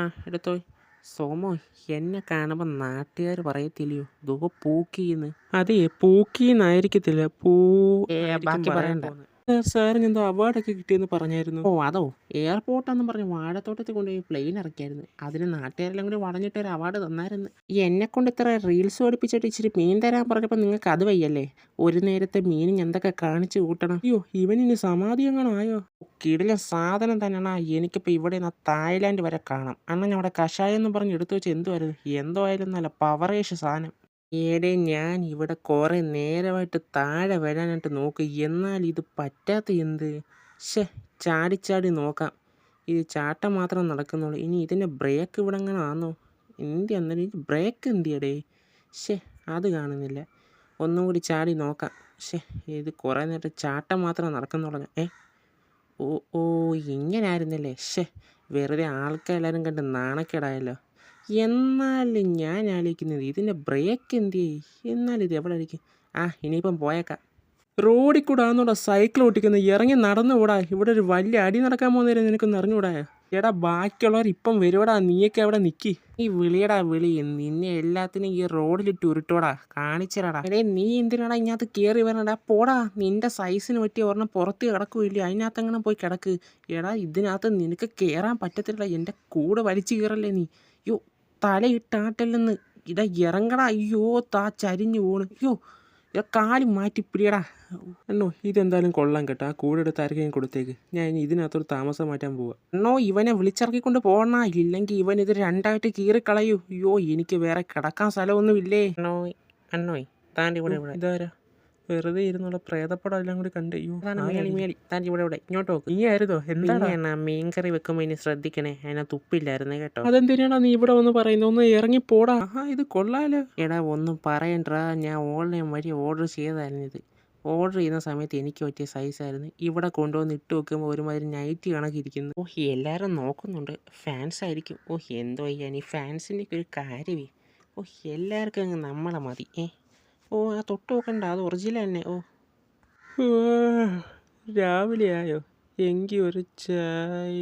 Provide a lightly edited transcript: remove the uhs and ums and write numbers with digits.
ആ എടുത്തോ. സോമോ, എന്നെ കാണുമ്പോൾ നാട്ടുകാർ പറയത്തില്ലയോ ദോ പൂക്കീന്ന്. അതെ, പൂക്കിന്നായിരിക്കത്തില്ല, ബാക്കി പറയണ്ട. സാറിന് എന്തോ അവാർഡൊക്കെ കിട്ടിയെന്ന് പറഞ്ഞായിരുന്നു. ഓ അതോ, എയർപോർട്ടാന്ന് പറഞ്ഞ് വാഴത്തോട്ടത്തിൽ കൊണ്ടുപോയി പ്ലെയിൻ ഇറക്കിയായിരുന്നു. അതിന് നാട്ടുകാരെല്ലാം കൂടി വളഞ്ഞിട്ട് ഒരു അവാർഡ് തന്നായിരുന്നു. എന്നെ കൊണ്ട് ഇത്ര റീൽസ് പഠിപ്പിച്ചിട്ട് ഇച്ചിരി മീൻ തരാൻ പറഞ്ഞപ്പോൾ നിങ്ങൾക്ക് അത് വയ്യല്ലേ? ഒരു നേരത്തെ മീനിങ് എന്തൊക്കെ കാണിച്ചു കൂട്ടണം. അയ്യോ, ഇവനിനി സമാധി എങ്ങാനും ആയോ? കിടിലൻ സാധനം തന്നെയാണ്. എനിക്കിപ്പോൾ ഇവിടെ നിന്ന് തായ്ലാൻഡ് വരെ കാണാം. അണ്ണൻ അവിടെ കഷായം എന്ന് പറഞ്ഞ് എടുത്തു വെച്ച് എന്തുവായിരുന്നു, എന്തോ ആയാലും നല്ല പവറേഷ് സാധനം. ഏടേ, ഞാൻ ഇവിടെ കുറേ നേരമായിട്ട് താഴെ വരാനായിട്ട് നോക്ക്, എന്നാൽ ഇത് പറ്റാത്ത എന്ത്? ശ്ശേ, ചാടി ചാടി നോക്കാം. ഇത് ചാട്ടം മാത്രം നടക്കുന്നുള്ളൂ. ഇനി ഇതിൻ്റെ ബ്രേക്ക് ഇവിടെ എങ്ങനെ ആണോ? എന്തിയാ അന്നേരം ബ്രേക്ക് എന്തിയടേ? ശ്ശേ, അത് കാണുന്നില്ല. ഒന്നും കൂടി ചാടി നോക്കാം. ശ്ശേ, ഇത് കുറേ നേരത്തെ ചാട്ടം മാത്രം നടക്കുന്നുള്ളൂ. ഓ ഓ, ഇങ്ങനെ ആയിരുന്നല്ലേ? ശ്ശേ, വെറുതെ ആൾക്കാരെല്ലാവരും കണ്ട് നാണക്കേടായല്ലോ. എന്നാലും ഞാൻ ആലോചിക്കുന്നത് ഇതിൻ്റെ ബ്രേക്ക് എന്തിയേ? എന്നാലും ഇത് എവിടെ ആയിരിക്കും? ഇനിയിപ്പം പോയേക്കാം. റോഡിൽ കൂടെ ആന്നോടാ സൈക്കിൾ ഓട്ടിക്കുന്നത്, ഇറങ്ങി നടന്നുകൂടാ? ഇവിടെ ഒരു വലിയ അടി നടക്കാൻ പോകുന്നവരെ നിനക്കൊന്ന് അറിഞ്ഞുകൂടാ? എടാ, ബാക്കിയുള്ളവർ ഇപ്പം വരുവടാ, നീയൊക്കെ അവിടെ നിൽക്കി. ഈ വിളിയടാ വിളി, നിന്നെ എല്ലാത്തിനും ഈ റോഡിലിട്ട് ഉരുട്ടോടാ, കാണിച്ചടാ. എടേ, നീ എന്തിനാടാ ഇതിനകത്ത് കയറി വരണടാ? പോടാ, നിന്റെ സൈസിന് പറ്റിയ ഒരെണ്ണം പുറത്ത് കിടക്കില്ല, അതിനകത്ത് അങ്ങനെ പോയി കിടക്ക്. എടാ, ഇതിനകത്ത് നിനക്ക് കയറാൻ പറ്റത്തില്ല, എൻ്റെ കൂടെ വലിച്ചു കയറല്ലേ നീ. യോ, തലയിട്ടാട്ടല്ലെന്ന്. ഇടാ ഇറങ്ങടാ. അയ്യോ, ചരിഞ്ഞു പോണ്. അയ്യോ, കാല് മാറ്റിപ്പിടിയടാ. അണ്ണോ, ഇതെന്തായാലും കൊള്ളാം കേട്ടോ. ആ കൂടെ എടുത്ത് ആർക്കെങ്കിലും കൊടുത്തേക്ക്. ഞാൻ ഇനി ഇതിനകത്തൊരു താമസം മാറ്റാൻ പോവാ. അണ്ണോ, ഇവനെ വിളിച്ചിറക്കിക്കൊണ്ട് പോകണ, ഇല്ലെങ്കിൽ ഇവൻ ഇത് രണ്ടായിട്ട് കീറിക്കളയൂ. അയ്യോ, എനിക്ക് വേറെ കിടക്കാൻ സ്ഥലമൊന്നും ഇല്ലേ. അണ്ണോയ് താൻ്റെ ഇവിടെ ഇവിടെ. ഇതാരാ? വെറുതെ ഇരുന്നുള്ള പ്രേതപ്പടം എല്ലാം കൂടി കണ്ട്. മേളി താൻ്റെ ഇവിടെ ഇവിടെ. ഇങ്ങോട്ട് നോക്ക്. നീ ആയിരുന്നോ? എന്താണ് മീൻകറി വെക്കുമ്പോൾ ഇനി ശ്രദ്ധിക്കണേ, അതിനകത്ത് ഉപ്പില്ലായിരുന്നു കേട്ടോ. അതെന്തിനാടാ നീ ഇവിടെ ഒന്ന് പറയുന്നത്? ഒന്ന് ഇറങ്ങി പോടാ. ഇത് കൊള്ളാലോ. എടാ, ഒന്നും പറയണ്ടാ, ഞാൻ ഓൺലൈൻ വഴി ഓർഡർ ചെയ്തതായിരുന്നു ഇത്. ഓർഡർ ചെയ്യുന്ന സമയത്ത് എനിക്ക് പറ്റിയ സൈസായിരുന്നു. ഇവിടെ കൊണ്ടുവന്ന് ഇട്ട് വെക്കുമ്പോൾ ഒരുമാതിരി നൈറ്റ് കണക്കിരിക്കുന്നു. എല്ലാവരും നോക്കുന്നുണ്ട്, ഫാൻസ് ആയിരിക്കും. എന്തോ ചെയ്യാൻ, ഈ ഫാൻസിൻ്റെ ഒരു കാര്യമേ. എല്ലാവർക്കും അങ്ങ് നമ്മളെ മതി. ആ തൊട്ട് നോക്കണ്ട, അത് ഒറിജിനൽ തന്നെ. രാവിലെ ആയോ? എങ്കിൽ ഒരു ചായ.